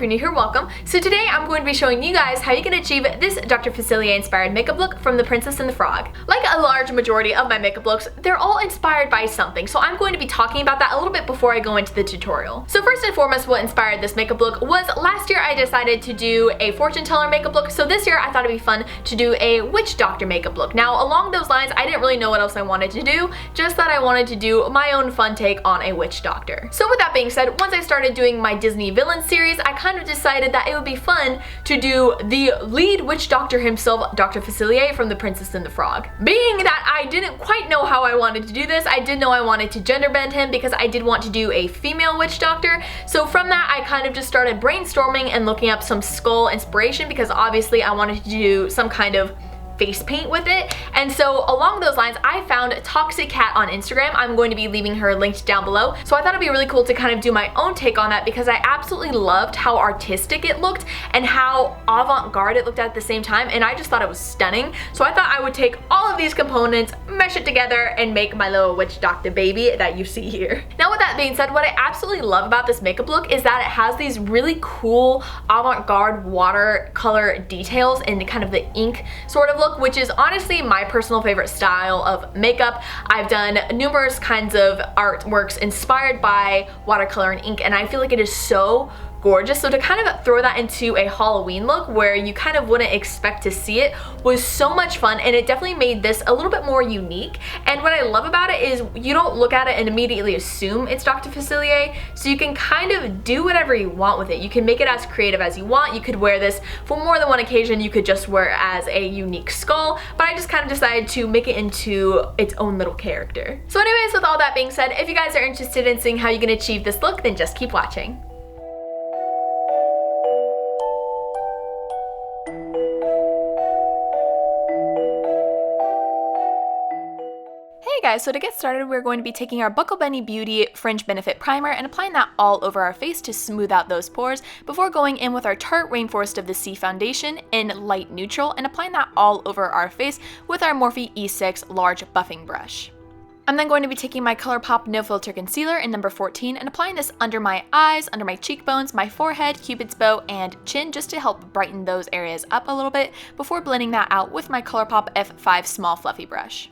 you're new here, welcome. So today I'm going to be showing you guys how you can achieve this Dr. Facilier inspired makeup look from The Princess and the Frog. Like a large majority of my makeup looks, they're all inspired by something, so I'm going to be talking about that a little bit before I go into the tutorial. So first and foremost, what inspired this makeup look was last year I decided to do a fortune teller makeup look, so this year I thought it'd be fun to do a witch doctor makeup look. Now along those lines, I didn't really know what else I wanted to do, just that I wanted to do my own fun take on a witch doctor. So with that being said, once I started doing my Disney villain series, I kind of decided that it would be fun to do the lead witch doctor himself, Dr. Facilier from The Princess and the Frog. Being that I didn't quite know how I wanted to do this, I did know I wanted to gender bend him because I did want to do a female witch doctor. So from that, I kind of just started brainstorming and looking up some skull inspiration because obviously I wanted to do some kind of face paint with it. And so along those lines, I found Toxic Cat on Instagram. I'm going to be leaving her linked down below. So I thought it'd be really cool to kind of do my own take on that because I absolutely loved how artistic it looked and how avant-garde it looked at the same time, and I just thought it was stunning. So I thought I would take all of these components, mesh it together, and make my little witch doctor baby that you see here. Now with that being said, what I absolutely love about this makeup look is that it has these really cool avant-garde watercolor details and kind of the ink sort of look, which is honestly my personal favorite style of makeup. I've done numerous kinds of artworks inspired by watercolor and ink, and I feel like it is so gorgeous. So to kind of throw that into a Halloween look where you kind of wouldn't expect to see it was so much fun, and it definitely made this a little bit more unique. And what I love about it is you don't look at it and immediately assume it's Dr. Facilier, so you can kind of do whatever you want with it. You can make it as creative as you want. You could wear this for more than one occasion. You could just wear it as a unique skull, but I just kind of decided to make it into its own little character. So anyways, with all that being said, if you guys are interested in seeing how you can achieve this look, then just keep watching. Hey guys, so to get started, we're going to be taking our Buckle Bunny Beauty Fringe Benefit Primer and applying that all over our face to smooth out those pores before going in with our Tarte Rainforest of the Sea foundation in light neutral and applying that all over our face with our Morphe E6 large buffing brush. I'm then going to be taking my ColourPop No Filter Concealer in number 14 and applying this under my eyes, under my cheekbones, my forehead, cupid's bow, and chin just to help brighten those areas up a little bit before blending that out with my ColourPop F5 small fluffy brush.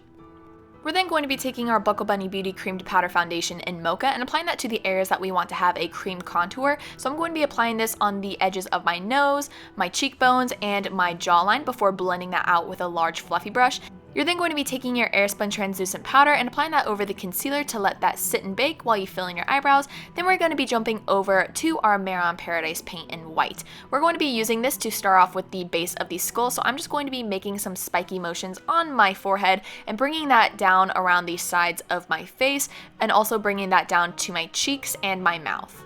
We're then going to be taking our Buckle Bunny Beauty Creamed Powder Foundation in Mocha and applying that to the areas that we want to have a cream contour. So I'm going to be applying this on the edges of my nose, my cheekbones, and my jawline before blending that out with a large fluffy brush. You're then going to be taking your Airspun translucent powder and applying that over the concealer to let that sit and bake while you fill in your eyebrows. Then we're going to be jumping over to our Mare Paradise paint in white. We're going to be using this to start off with the base of the skull, so I'm just going to be making some spiky motions on my forehead and bringing that down around the sides of my face and also bringing that down to my cheeks and my mouth.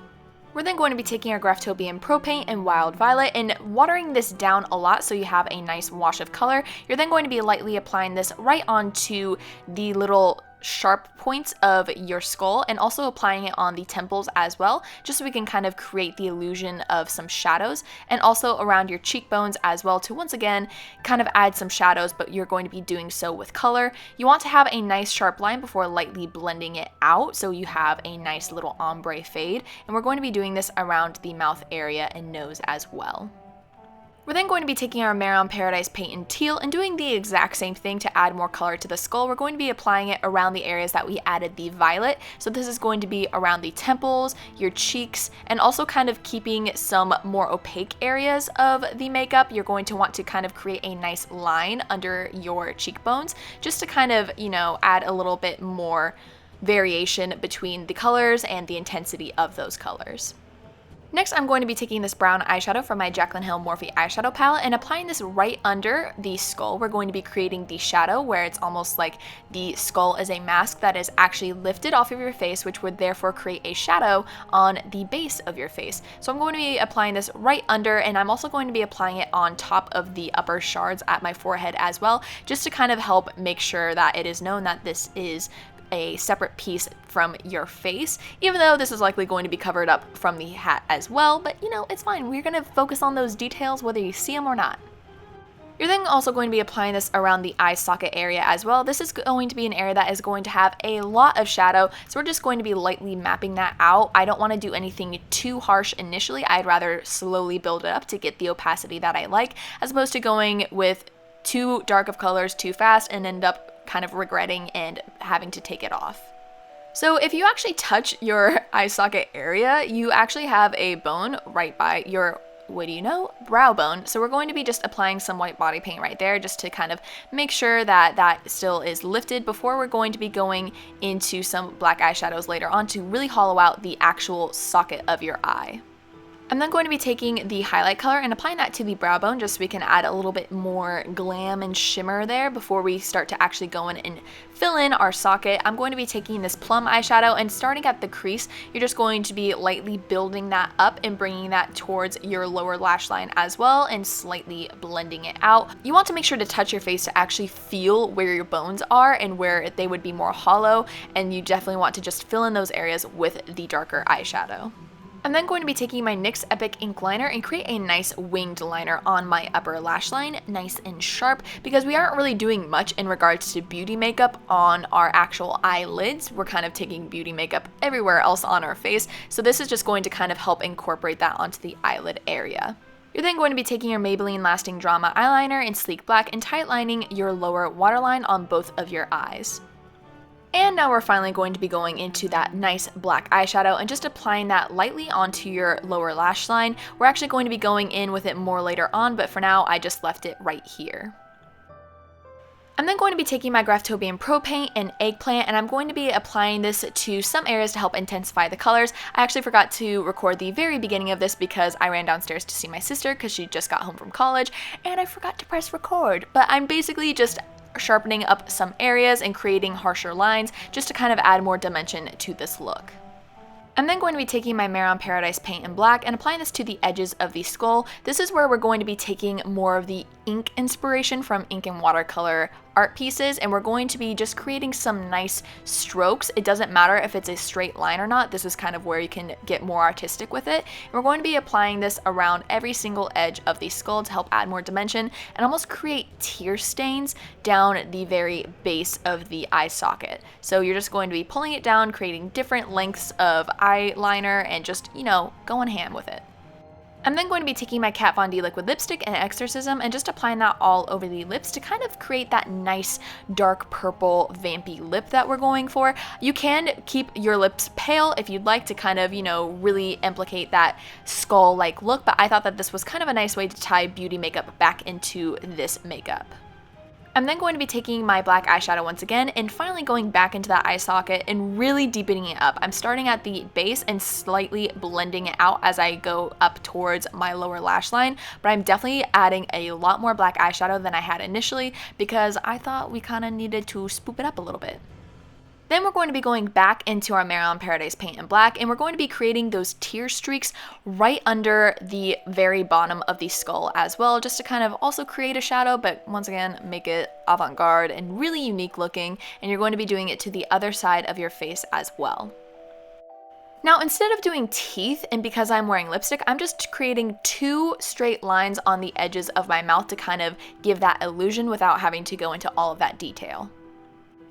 We're then going to be taking our Graftobian Pro Paint in Wild Violet and watering this down a lot so you have a nice wash of color. You're then going to be lightly applying this right onto the little sharp points of your skull and also applying it on the temples as well, just so we can kind of create the illusion of some shadows, and also around your cheekbones as well to once again kind of add some shadows, but you're going to be doing so with color. You want to have a nice sharp line before lightly blending it out so you have a nice little ombre fade, and we're going to be doing this around the mouth area and nose as well. We're then going to be taking our Mare Paradise paint in teal and doing the exact same thing to add more color to the skull. We're going to be applying it around the areas that we added the violet. So this is going to be around the temples, your cheeks, and also kind of keeping some more opaque areas of the makeup. You're going to want to kind of create a nice line under your cheekbones just to kind of, you know, add a little bit more variation between the colors and the intensity of those colors. Next, I'm going to be taking this brown eyeshadow from my Jaclyn Hill Morphe eyeshadow palette and applying this right under the skull. We're going to be creating the shadow where it's almost like the skull is a mask that is actually lifted off of your face, which would therefore create a shadow on the base of your face. So I'm going to be applying this right under, and I'm also going to be applying it on top of the upper shards at my forehead as well, just to kind of help make sure that it is known that this is a separate piece from your face, even though this is likely going to be covered up from the hat as well, but you know, it's fine. We're going to focus on those details whether you see them or not. You're then also going to be applying this around the eye socket area as well. This is going to be an area that is going to have a lot of shadow, so we're just going to be lightly mapping that out. I don't want to do anything too harsh initially. I'd rather slowly build it up to get the opacity that I like, as opposed to going with too dark of colors too fast and end up kind of regretting and having to take it off. So if you actually touch your eye socket area, you actually have a bone right by your, what do you know, brow bone. So we're going to be just applying some white body paint right there just to kind of make sure that that still is lifted before we're going to be going into some black eyeshadows later on to really hollow out the actual socket of your eye. I'm then going to be taking the highlight color and applying that to the brow bone just so we can add a little bit more glam and shimmer there before we start to actually go in and fill in our socket. I'm going to be taking this plum eyeshadow and starting at the crease, you're just going to be lightly building that up and bringing that towards your lower lash line as well and slightly blending it out. You want to make sure to touch your face to actually feel where your bones are and where they would be more hollow, and you definitely want to just fill in those areas with the darker eyeshadow. I'm then going to be taking my NYX Epic ink liner and create a nice winged liner on my upper lash line, nice and sharp, because we aren't really doing much in regards to beauty makeup on our actual eyelids. We're kind of taking beauty makeup everywhere else on our face, so this is just going to kind of help incorporate that onto the eyelid area. You're then going to be taking your Maybelline Lasting Drama eyeliner in Sleek Black and tightlining your lower waterline on both of your eyes. And now we're finally going to be going into that nice black eyeshadow and just applying that lightly onto your lower lash line. We're actually going to be going in with it more later on, but for now I just left it right here. I'm then going to be taking my Graftobian Pro Paint in Eggplant, and I'm going to be applying this to some areas to help intensify the colors. I actually forgot to record the very beginning of this because I ran downstairs to see my sister because she just got home from college, and I forgot to press record. But I'm basically just sharpening up some areas and creating harsher lines just to kind of add more dimension to this look. I'm then going to be taking my Mare on Paradise paint in black and applying this to the edges of the skull. This is where we're going to be taking more of the ink inspiration from ink and watercolor art pieces, and we're going to be just creating some nice strokes. It doesn't matter if it's a straight line or not. This is kind of where you can get more artistic with it. And we're going to be applying this around every single edge of the skull to help add more dimension and almost create tear stains down the very base of the eye socket. So you're just going to be pulling it down, creating different lengths of eyeliner and just, you know, going ham with it. I'm then going to be taking my Kat Von D liquid lipstick and Exorcism and just applying that all over the lips to kind of create that nice dark purple vampy lip that we're going for. You can keep your lips pale if you'd like to kind of, you know, really implicate that skull-like look, but I thought that this was kind of a nice way to tie beauty makeup back into this makeup. I'm then going to be taking my black eyeshadow once again and finally going back into that eye socket and really deepening it up. I'm starting at the base and slightly blending it out as I go up towards my lower lash line, but I'm definitely adding a lot more black eyeshadow than I had initially because I thought we kind of needed to spoop it up a little bit. Then we're going to be going back into our Mare on Paradise paint in black, and we're going to be creating those tear streaks right under the very bottom of the skull as well, just to kind of also create a shadow, but once again, make it avant-garde and really unique looking, and you're going to be doing it to the other side of your face as well. Now, instead of doing teeth, and because I'm wearing lipstick, I'm just creating two straight lines on the edges of my mouth to kind of give that illusion without having to go into all of that detail.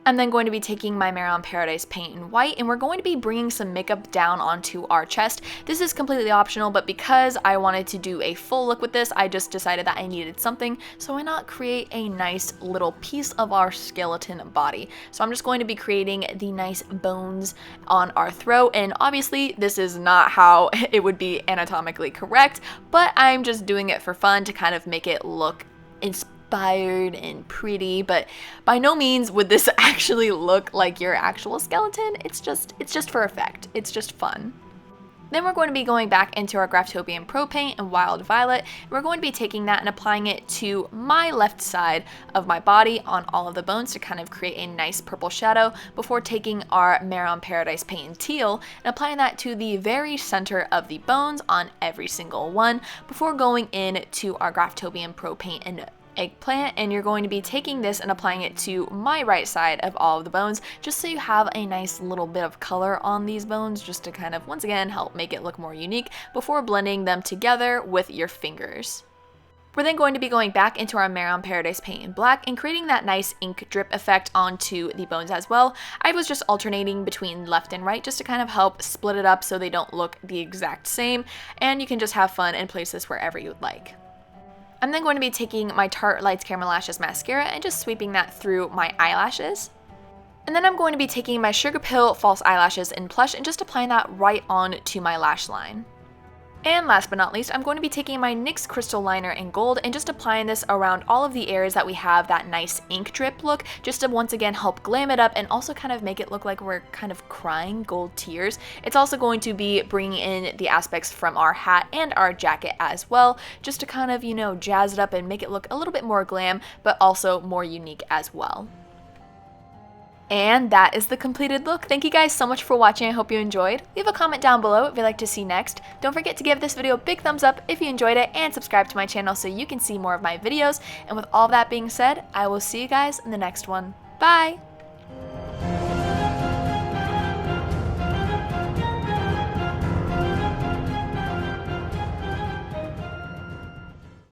I'm then going to be taking my Mare on Paradise paint in white, and we're going to be bringing some makeup down onto our chest. This is completely optional, but because I wanted to do a full look with this, I just decided that I needed something, so why not create a nice little piece of our skeleton body. So I'm just going to be creating the nice bones on our throat, and obviously this is not how it would be anatomically correct, but I'm just doing it for fun to kind of make it look inspired and pretty, but by no means would this actually look like your actual skeleton. It's just for effect. It's just fun. Then we're going to be going back into our Graftobian Pro Paint in Wild Violet. We're going to be taking that and applying it to my left side of my body on all of the bones to kind of create a nice purple shadow before taking our Mare on Paradise paint in teal and applying that to the very center of the bones on every single one before going in to our Graftobian Pro Paint in Eggplant, and you're going to be taking this and applying it to my right side of all of the bones just so you have a nice little bit of color on these bones just to kind of once again help make it look more unique before blending them together with your fingers. We're then going to be going back into our Mare on Paradise paint in black and creating that nice ink drip effect onto the bones as well. I was just alternating between left and right just to kind of help split it up so they don't look the exact same, and you can just have fun and place this wherever you'd like. I'm then going to be taking my Tarte Lights Camera Lashes mascara and just sweeping that through my eyelashes. And then I'm going to be taking my Sugar Pill false eyelashes in Plush and just applying that right on to my lash line. And last but not least, I'm going to be taking my NYX Crystal Liner in Gold and just applying this around all of the areas that we have that nice ink drip look, just to once again help glam it up and also kind of make it look like we're kind of crying gold tears. It's also going to be bringing in the aspects from our hat and our jacket as well, just to kind of, you know, jazz it up and make it look a little bit more glam, but also more unique as well. And that is the completed look. Thank you guys so much for watching. I hope you enjoyed. Leave a comment down below if you'd like to see next. Don't forget to give this video a big thumbs up if you enjoyed it, and subscribe to my channel so you can see more of my videos. And with all that being said, I will see you guys in the next one. Bye!